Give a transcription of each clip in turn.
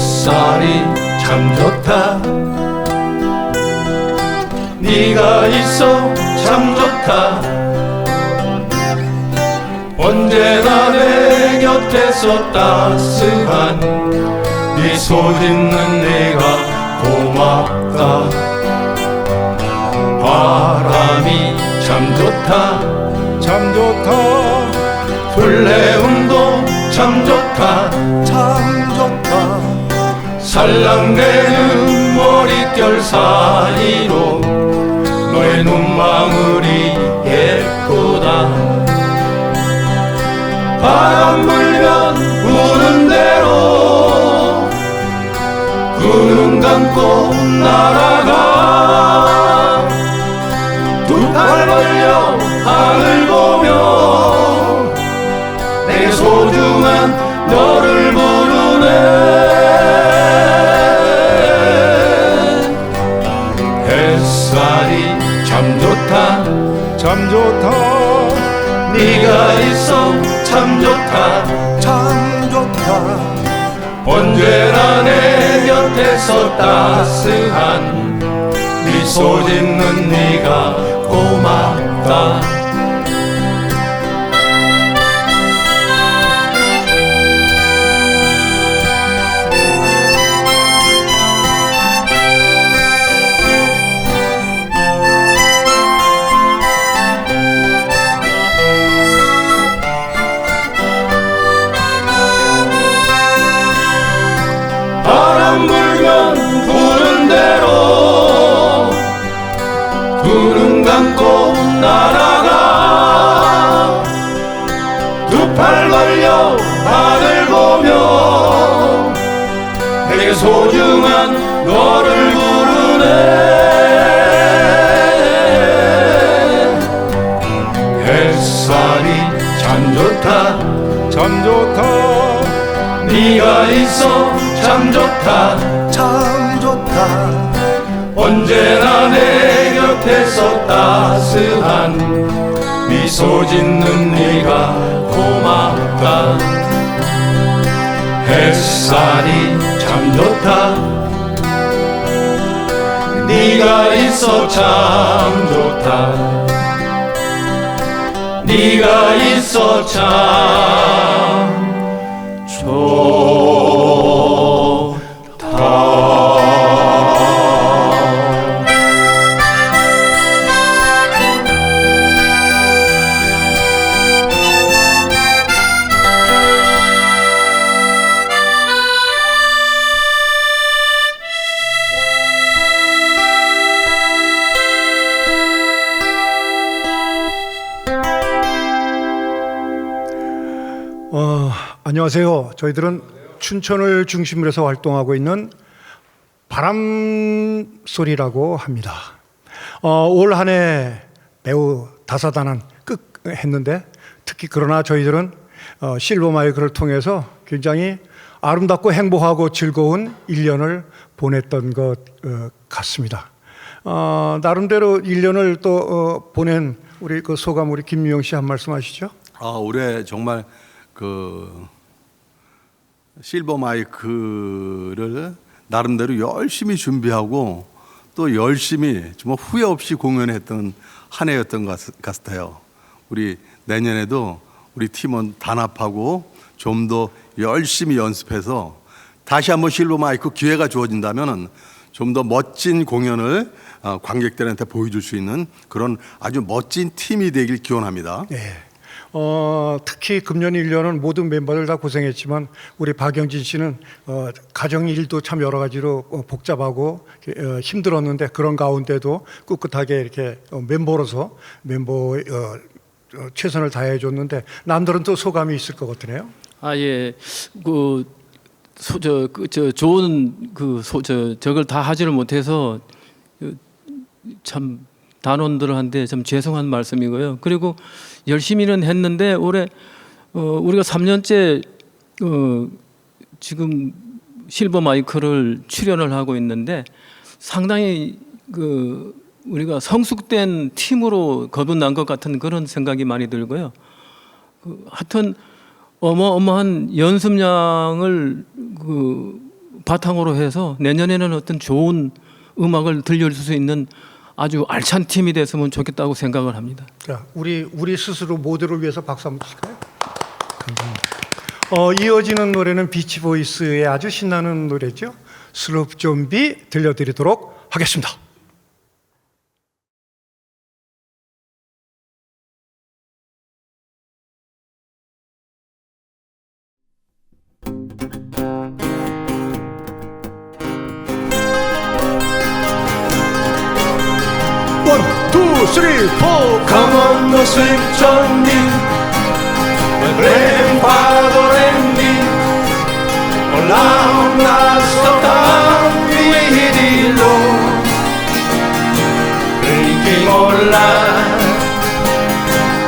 햇살이 참 좋다. 네가 있어 참 좋다. 언제나 내 곁에서 따스한 미소 짓는 네가 고맙다. 바람이 참 좋다. 참 좋다. 풀내음도 참 좋다. 참 좋다. 살랑대는 머릿결 사이로 너의 눈망울이 예쁘다. 바람 불면 부는 대로 두 눈 감고 날아가. 두 팔 벌려 하늘 보며 내 소중한 너를 부르네. 햇살이 참 좋다. 참 좋다. 네가 있어 참 좋다. 참 좋다. 언제나 내 곁에서 따스한 미소 짓는 네가 고맙다. 바람 불면 부는 대로 두 눈 감고 날아가. 두 팔 벌려 하늘 보며 내게 소중한 너를 부르네. 햇살이 참 좋다. 참 좋다. 네가 있어 참 좋다. 참 좋다. 언제나 내 곁에서 따스한 미소 짓는 네가 고맙다. 햇살이 참 좋다. 네가 있어 참 좋다. 네가 있어 참 좋다. 안녕하세요. 저희들은 춘천을 중심으로 해서 활동하고 있는 바람소리라고 합니다. 올 한 해 매우 다사다난 했는데, 특히 그러나 저희들은 실버 마이크를 통해서 굉장히 아름답고 행복하고 즐거운 1년을 보냈던 것 같습니다. 나름대로 1년을 또 보낸 우리 그 소감, 우리 김미영 씨 한 말씀 하시죠. 올해 정말 그 실버 마이크를 나름대로 열심히 준비하고 또 열심히 정말 후회 없이 공연했던 한 해였던 것 같아요. 우리 내년에도 우리 팀원 단합하고 좀 더 열심히 연습해서 다시 한번 실버 마이크 기회가 주어진다면 좀 더 멋진 공연을 관객들한테 보여줄 수 있는 그런 아주 멋진 팀이 되길 기원합니다. 네. 특히 금년 1년은 모든 멤버들 다 고생했지만 우리 박영진 씨는 가정 일도 참 여러 가지로 복잡하고 힘들었는데 그런 가운데도 꿋꿋하게 이렇게 멤버로서 최선을 다해 줬는데 남들은 또 소감이 있을 것 같으네요. 예. 좋은 저걸 다 하지를 못해서 참 단원들한테 좀 죄송한 말씀이고요. 그리고 열심히는 했는데 올해 우리가 3년째 지금 실버 마이크를 출연을 하고 있는데 상당히 우리가 성숙된 팀으로 거듭난 것 같은 그런 생각이 많이 들고요. 하여튼 어마어마한 연습량을 바탕으로 해서 내년에는 어떤 좋은 음악을 들려줄 수 있는 아주 알찬 팀이 됐으면 좋겠다고 생각을 합니다. 자, 우리 스스로 모두를 위해서 박수 한번 주실까요? 감사합니다. 이어지는 노래는 비치 보이스의 아주 신나는 노래죠. 슬롭 좀비 들려드리도록 하겠습니다. 원, 투, 쓰리, 포. Come on, no sweet Johnny, my grandfather and me. All 나서 다 위로 drinking all night.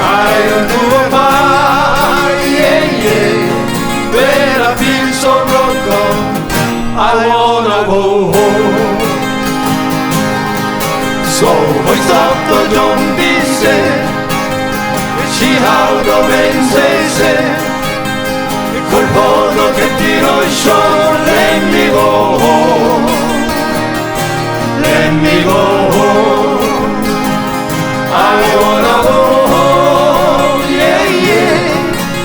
I do a bar, yeah, yeah. But I feel so broken, I wanna go home. So hoist up the zombie set, see how the men say. colpono che tiro il show, let me go home, let me go home. I wanna go home, yeah, yeah.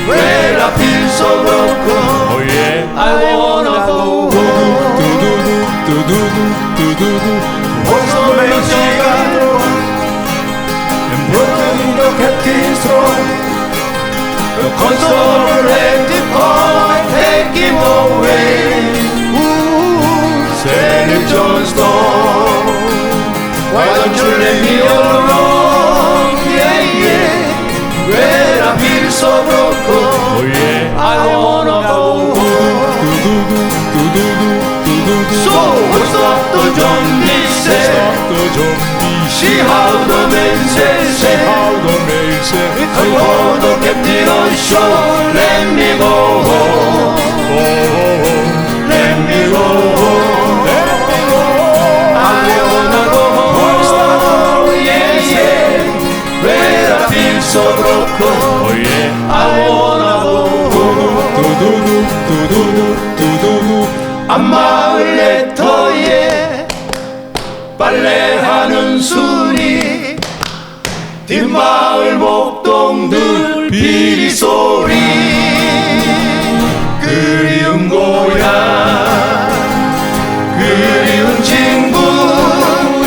Where I feel so broken, oh yeah. I wanna go home. Also make cigarro and broken the captain's throne. The console and the point, take him away. St. John's Stone, why don't you let me alone? Yeah, yeah. When I feel so broken, oh yeah, I wanna go home. So what's up the zombie say? See how the men say, how the men say. I wanna get it on show, let me go home, let me go home, let me go home. I wanna go home, yeah, yeah. Where I feel so broken, oh yeah, I wanna go home. 안마을 레터에 빨래하는 순이 뒷마을 목동들 비리 소리 그리운 고향 그리운 친구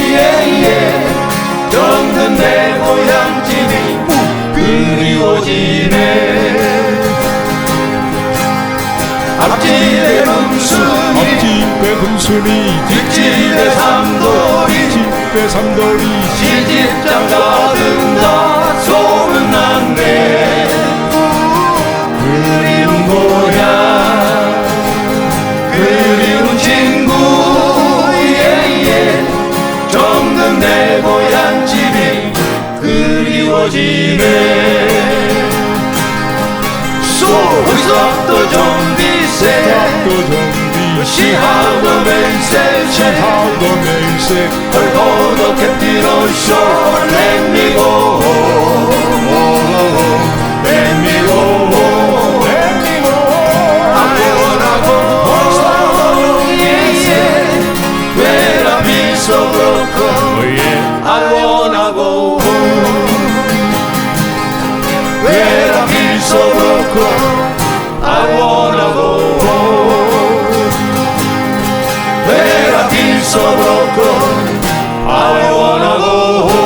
예예 정든 내 고향집이 그리워지네 앞집에 금순이 뒷집에 삼돌이 시집장 가득 다 소문났네 그리운 고향 그리운 친구 예예 정든 내 고향집이 그리워지네 소리석도 좀비세 See how the men say, hold the captain on shore, let me go home, let me go home, let me go home. I wanna go home, yeah, yeah. When I feel so broken, oh yeah, I wanna go home. When I feel so broken, I wanna go home. Where I feel so broken, I wanna go home.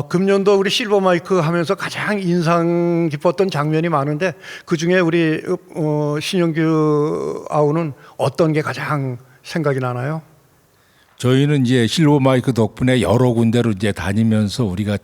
금년도 우리 실버 마이크 하면서 가장 인상 깊었던 장면이 많은데 그 중에 우리 신영규 아우는 어떤 게 가장 생각이 나나요? 저희는 이제 실버 마이크 덕분에 여러 군데로 이제 다니면서 우리가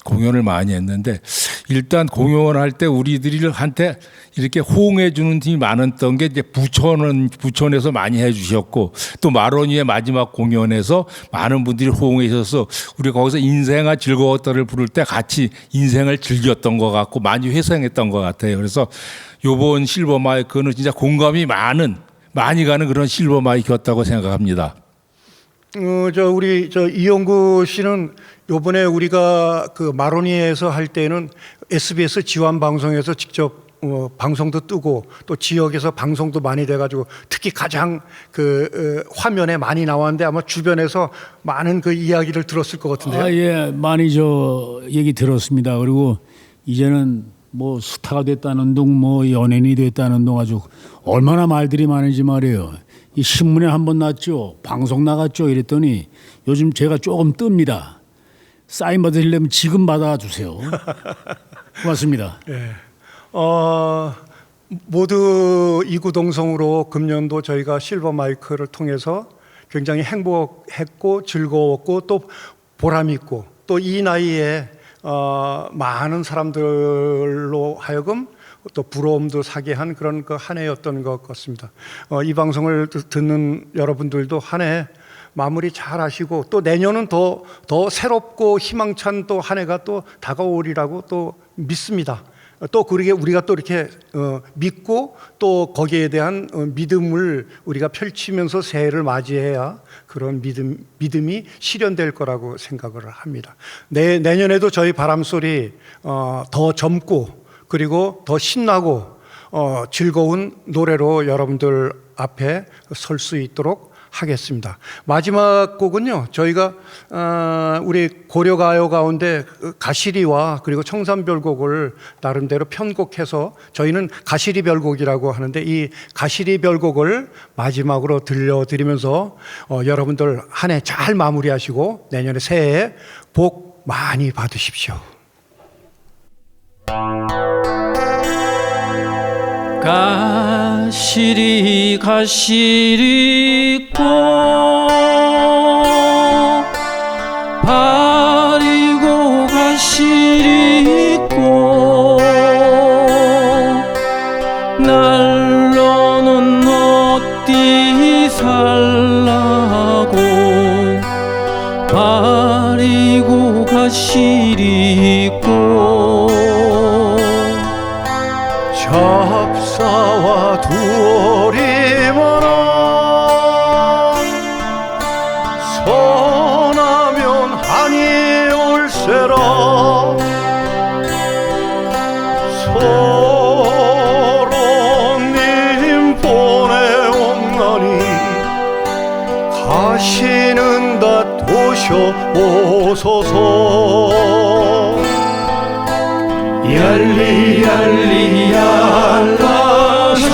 공연을 많이 했는데 일단 공연할 때 우리들한테 이렇게 호응해 주는 팀이 많았던 게 이제 부천에서 많이 해주셨고 또 마로니의 마지막 공연에서 많은 분들이 호응해 주셔서 우리가 거기서 인생아 즐거웠다를 부를 때 같이 인생을 즐겼던 것 같고 많이 회상했던 것 같아요. 그래서 이번 실버 마이크는 진짜 공감이 많이 가는 그런 실버 마이크였다고 생각합니다. 우리 이용구 씨는 요번에 우리가 그 마로니에서 할 때는 SBS 지원 방송에서 직접 방송도 뜨고 또 지역에서 방송도 많이 돼가지고 특히 가장 화면에 많이 나왔는데 아마 주변에서 많은 그 이야기를 들었을 것 같은데요. 예, 많이 얘기 들었습니다. 그리고 이제는 뭐 스타가 됐다는 둥, 뭐 연예인이 됐다는 둥 아주 얼마나 말들이 많은지 말이에요. 이 신문에 한번 났죠, 방송 나갔죠 이랬더니 요즘 제가 조금 뜹니다. 사인 받으려면 지금 받아주세요. 고맙습니다. 예. 모두 이구동성으로 금년도 저희가 실버 마이크를 통해서 굉장히 행복했고 즐거웠고 또 보람 있고 또 이 나이에 많은 사람들로 하여금 또 부러움도 사게 한 그런 한 해였던 것 같습니다. 이 방송을 듣는 여러분들도 한 해 마무리 잘 하시고 또 내년은 더 새롭고 희망찬 또 한 해가 또 다가오리라고 또 믿습니다. 또 그러게 우리가 또 이렇게 믿고 또 거기에 대한 믿음을 우리가 펼치면서 새해를 맞이해야 그런 믿음이 실현될 거라고 생각을 합니다. 내년에도 저희 바람소리 더 젊고 그리고 더 신나고 즐거운 노래로 여러분들 앞에 설 수 있도록 하겠습니다. 마지막 곡은요, 저희가 우리 고려가요 가운데 가시리와 그리고 청산별곡을 나름대로 편곡해서 저희는 가시리별곡이라고 하는데 이 가시리별곡을 마지막으로 들려드리면서 여러분들 한 해 잘 마무리하시고 내년에 새해에 복 많이 받으십시오. 가시리 가시리 꽃 바리고 가시리 꽃 날로는 어디 살라고 바리고 가시리 꽃 잡사와 두어리마나 선하면 한이 올세라 서로님 보내옵나니 가시는 다 도셔오소서 얄리 얄리 얄라쇼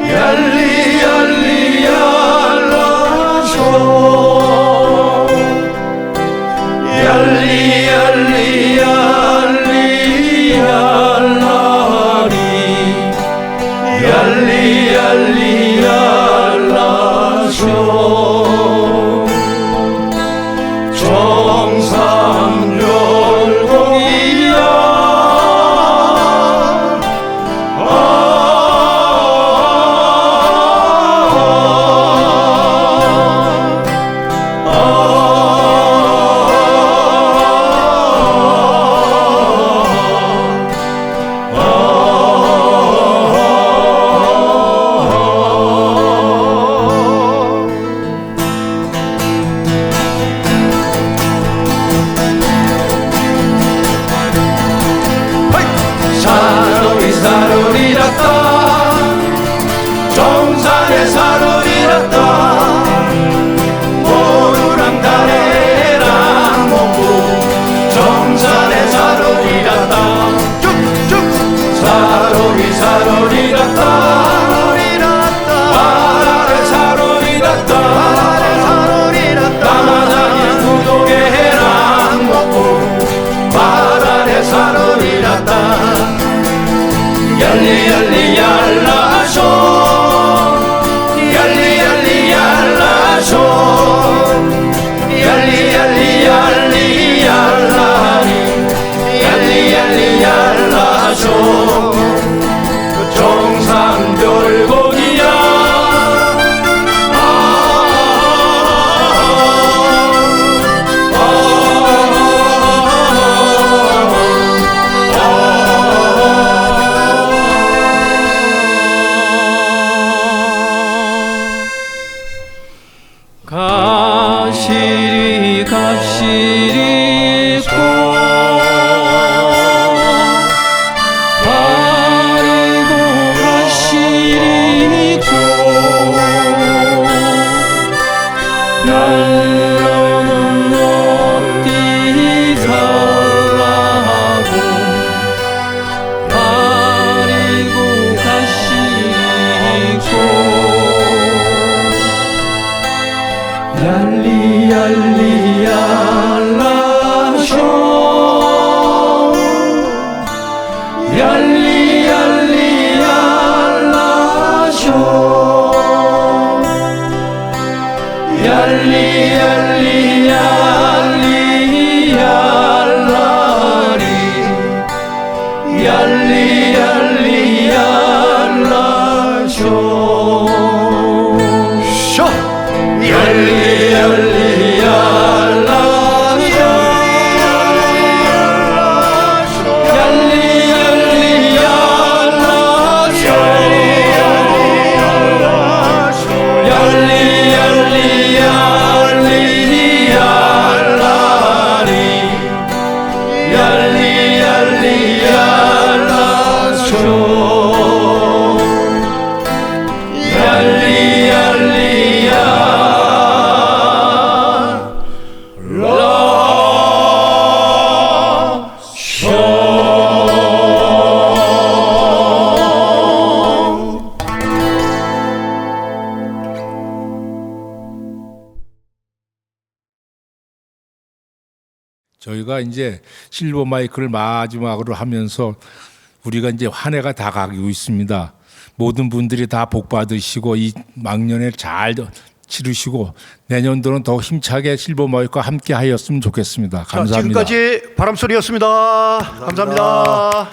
얄리 얄리 얄라쇼 얄리 얄리 얄리 얄라리 얄리 얄리 얄라쇼 정산의 사루리라따 모두랑 다래랑 먹고 정산의 사루리라따 쭉쭉 사루리 사루리라따 바라의 사루리라따 따마다니 구독해랑 먹고 바라의 사루리라따 얄리 얄리 얄라쇼 얄리 얄리 얄라쇼 얄리 얄리 얄리 얄라리 얄리 얄리 얄라쇼 정상별곡이야 얄리 얄리 얄라쇼 얄리 얄리 저희가 이제 실버 마이크를 마지막으로 하면서 우리가 이제 한 해가 다 가고 있습니다. 모든 분들이 다 복 받으시고 이 망년에 잘 치르시고 내년도는 더 힘차게 실버 마이크와 함께 하였으면 좋겠습니다. 감사합니다. 자, 지금까지 바람소리였습니다. 감사합니다.